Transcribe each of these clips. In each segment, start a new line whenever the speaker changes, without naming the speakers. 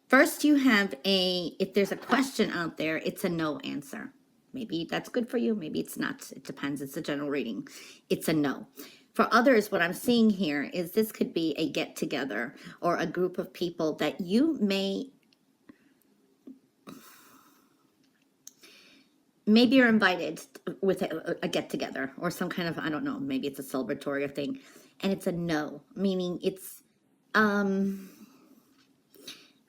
First, you have if there's a question out there, it's a no answer. Maybe that's good for you, maybe it's not. It depends. It's a general reading. It's a no. For others, what I'm seeing here is this could be a get together or a group of people that you maybe you're invited with a get together or some kind of, I don't know, maybe it's a celebratory thing, and it's a no, meaning it's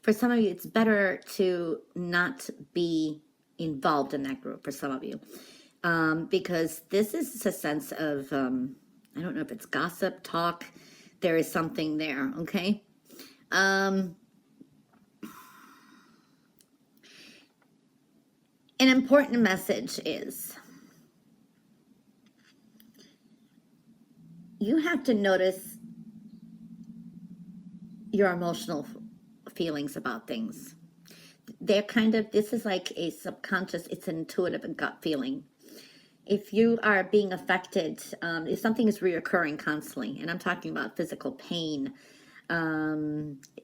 for some of you, it's better to not be involved in that group for some of you. Because this is a sense of, I don't know if it's gossip, talk, there is something there, okay? An important message is you have to notice your emotional feelings about things. They're kind of, this is like a subconscious, it's an intuitive and gut feeling. If you are being affected, if something is reoccurring constantly, and I'm talking about physical pain,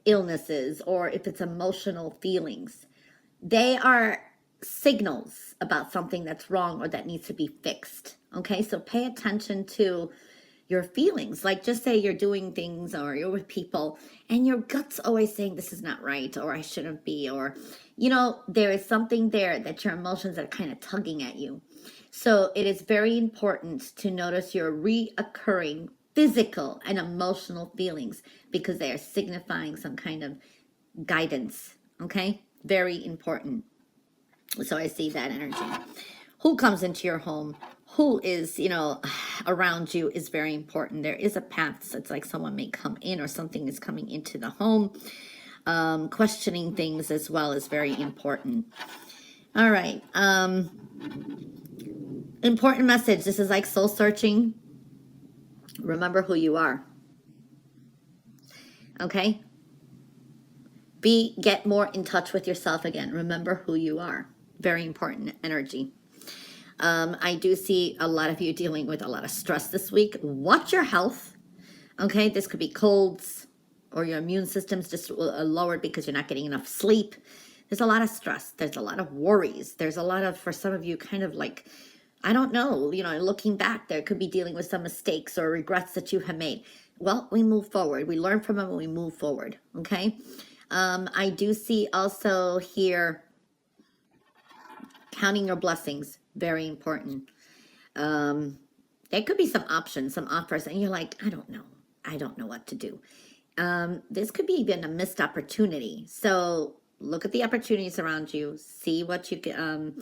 illnesses, or if it's emotional feelings, they are signals about something that's wrong or that needs to be fixed. Okay, so pay attention to your feelings. Like, just say you're doing things or you're with people and your gut's always saying this is not right, or I shouldn't be, or, you know, there is something there that your emotions are kind of tugging at you. So it is very important to notice your reoccurring physical and emotional feelings because they are signifying some kind of guidance. Okay, very important. So I see that energy. Who comes into your home, who is, you know, around you is very important. There is a path. So it's like someone may come in or something is coming into the home. Questioning things as well is very important. All right. Important message. This is like soul searching. Remember who you are. Okay? Get more in touch with yourself again. Remember who you are. Very important energy. I do see a lot of you dealing with a lot of stress this week. Watch your health. Okay, this could be colds or your immune system's just lowered because you're not getting enough sleep. There's a lot of stress. There's a lot of worries. There's a lot of, for some of you, kind of like, I don't know, you know, looking back, there could be dealing with some mistakes or regrets that you have made. Well, we move forward. We learn from them and we move forward. Okay. I do see also here counting your blessings. Very important. There could be some options, some offers, and you're like, I don't know. I don't know what to do. This could be even a missed opportunity. So look at the opportunities around you. See what you can,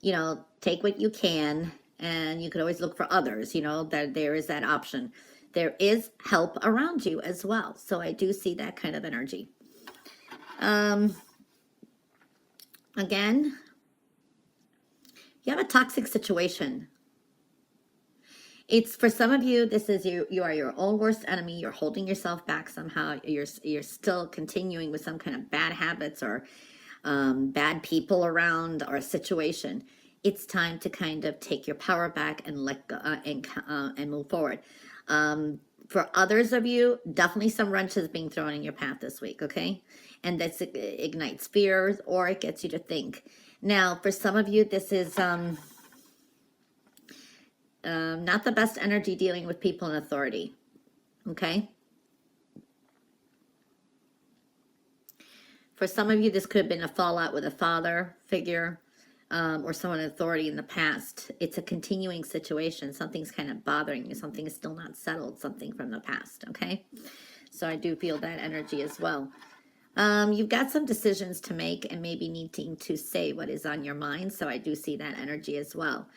you know, take what you can, and you could always look for others, you know, that there is that option. There is help around you as well. So I do see that kind of energy. Again, you have a toxic situation. It's for some of you, this is you are your own worst enemy. You're holding yourself back somehow. You're still continuing with some kind of bad habits or bad people around or a situation. It's time to kind of take your power back and let go and move forward. For others of you, definitely some wrenches being thrown in your path this week, okay? And this ignites fears or it gets you to think. Now, for some of you, this is not the best energy dealing with people in authority, okay? For some of you, this could have been a fallout with a father figure or someone in authority in the past. It's a continuing situation. Something's kind of bothering you. Something is still not settled, something from the past, okay? So I do feel that energy as well. You've got some decisions to make and maybe needing to say what is on your mind. So I do see that energy as well.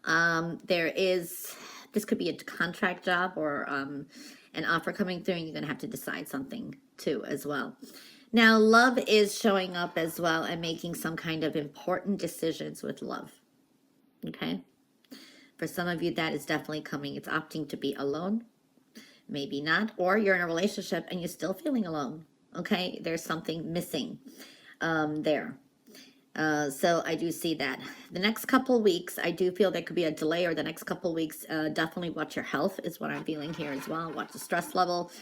This could be a contract job or an offer coming through, and you're going to have to decide something too as well. Now, love is showing up as well and making some kind of important decisions with love. Okay? For some of you, that is definitely coming. It's opting to be alone. Maybe not. Or you're in a relationship and you're still feeling alone. Okay? There's something missing there. So I do see that. The next couple weeks, I do feel there could be a delay, or the next couple weeks, definitely watch your health is what I'm feeling here as well. Watch the stress level.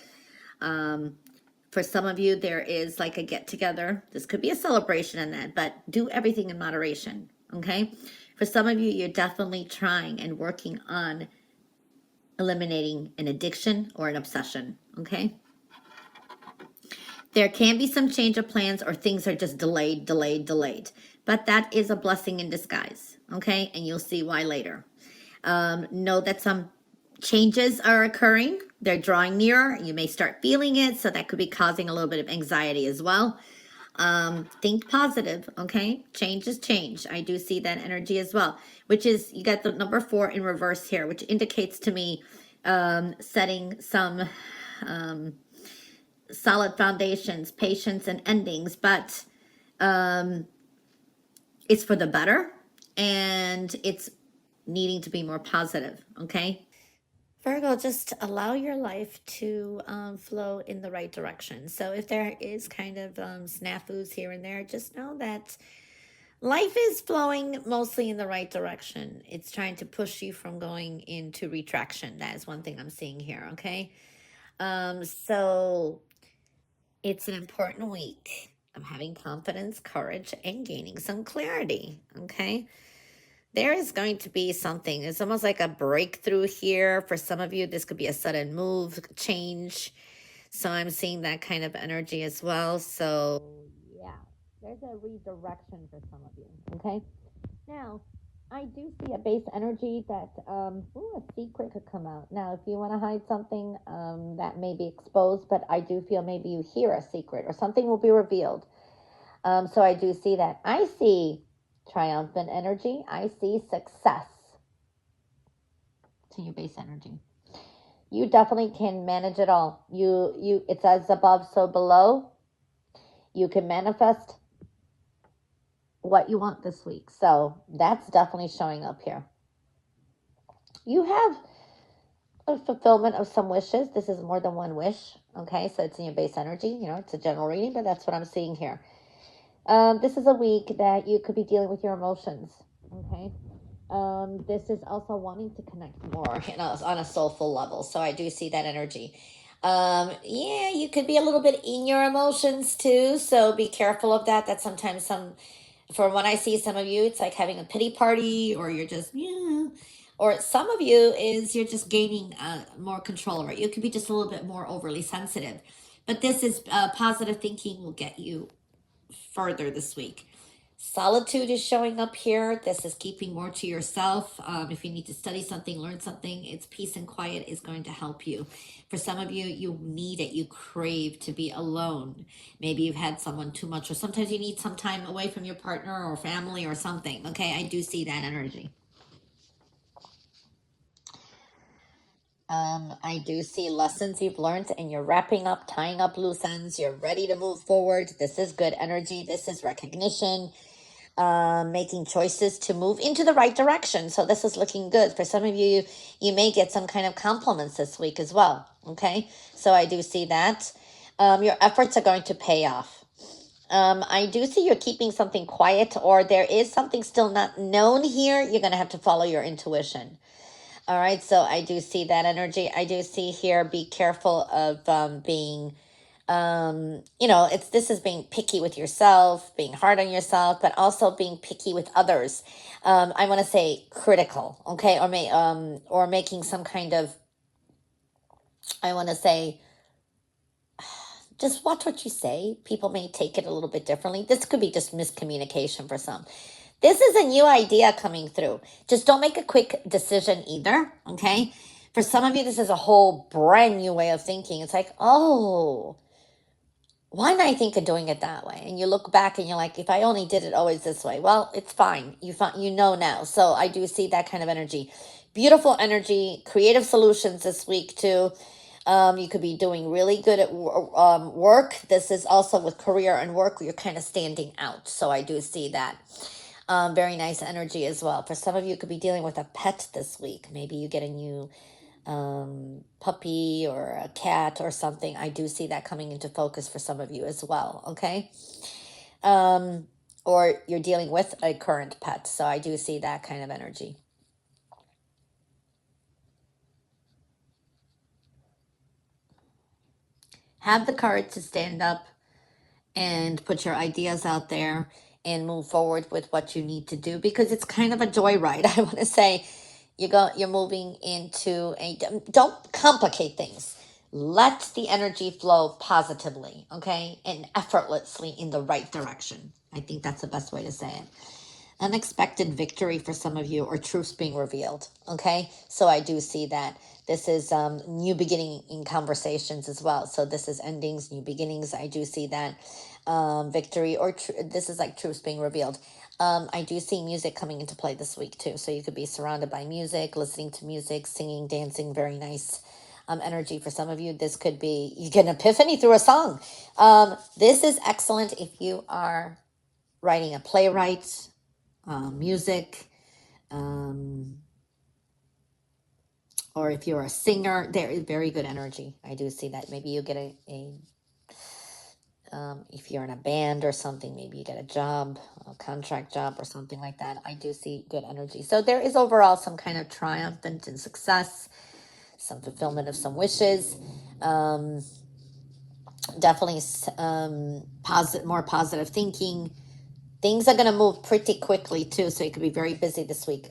For some of you, there is like a get together. This could be a celebration in that, but do everything in moderation, okay? For some of you, you're definitely trying and working on eliminating an addiction or an obsession, okay? There can be some change of plans or things are just delayed, delayed, delayed. But that is a blessing in disguise, okay? And you'll see why later. Know that some changes are occurring. They're drawing nearer. You may start feeling it, so that could be causing a little bit of anxiety as well. Think positive, okay? Change is change. I do see that energy as well, which is, you got the number 4 in reverse here, which indicates to me setting some solid foundations, patience, and endings, but it's for the better, and it's needing to be more positive, okay? Virgo, just allow your life to flow in the right direction. So if there is kind of snafus here and there, just know that life is flowing mostly in the right direction. It's trying to push you from going into retraction. That is one thing I'm seeing here, okay? So it's an important week. I'm having confidence, courage, and gaining some clarity, okay? There is going to be something. It's almost like a breakthrough here. For some of you, this could be a sudden move, change. So I'm seeing that kind of energy as well. So yeah, there's a redirection for some of you, okay? Now, I do see a base energy that, a secret could come out. Now, if you want to hide something, that may be exposed, but I do feel maybe you hear a secret or something will be revealed. So I do see that. I see triumphant energy. I see success to your base energy. You definitely can manage it all. It's as above, so below. You can manifest what you want this week. So that's definitely showing up here. You have a fulfillment of some wishes. This is more than one wish. Okay, so it's in your base energy. You know, it's a general reading, but that's what I'm seeing here. This is a week that you could be dealing with your emotions. Okay. This is also wanting to connect more, you know, on a soulful level. So I do see that energy. Yeah, you could be a little bit in your emotions too. So be careful of that. That's sometimes from what I see, some of you, it's like having a pity party, or you're just, yeah. Or some of you is you're just gaining more control over it. You could be just a little bit more overly sensitive. But this is positive thinking will get you further this week. Solitude is showing up here. This is keeping more to yourself. If you need to study something, learn something, it's peace and quiet is going to help you. For some of you, you need it. You crave to be alone. Maybe you've had someone too much, or sometimes you need some time away from your partner or family or something. Okay, I do see that energy. I do see lessons you've learned, and you're wrapping up, tying up loose ends. You're ready to move forward. This is good energy. This is recognition. Making choices to move into the right direction. So this is looking good. For some of you, you may get some kind of compliments this week as well. Okay, so I do see that. Your efforts are going to pay off. I do see you're keeping something quiet, or there is something still not known here. You're going to have to follow your intuition. All right, so I do see that energy. I do see here, be careful of being this is being picky with yourself, being hard on yourself, but also being picky with others. I want to say critical, okay, or making some kind of, I want to say, just watch what you say. People may take it a little bit differently. This could be just miscommunication for some. This is a new idea coming through. Just don't make a quick decision either, okay? For some of you, this is a whole brand new way of thinking. It's like, oh, why not I think of doing it that way? And you look back and you're like, if I only did it always this way, well, it's fine. You know now. So I do see that kind of energy. Beautiful energy, creative solutions this week too. You could be doing really good at work. This is also with career and work, you're kind of standing out. So I do see that. Very nice energy as well. For some of you, could be dealing with a pet this week. Maybe you get a new puppy or a cat or something. I do see that coming into focus for some of you as well. Okay. Or you're dealing with a current pet. So I do see that kind of energy. have the courage to stand up and put your ideas out there and move forward with what you need to do, because it's kind of a joyride. I want to say you're moving into a, don't complicate things. Let the energy flow positively, okay, and effortlessly in the right direction. I think that's the best way to say it. Unexpected victory for some of you, or truths being revealed, okay? So I do see that this is new beginning in conversations as well. So this is endings, new beginnings. I do see that victory, or this is like truths being revealed. I do see music coming into play this week too. So you could be surrounded by music, listening to music, singing, dancing. Very nice energy for some of you. This could be, you get an epiphany through a song. This is excellent if you are writing a playwright, music, or if you're a singer. There is very good energy. I do see that. Maybe you get if you're in a band or something, maybe you get a job, a contract job or something like that. I do see good energy. So there is overall some kind of triumph and success, some fulfillment of some wishes. Definitely more positive thinking. Things are going to move pretty quickly too, so you could be very busy this week.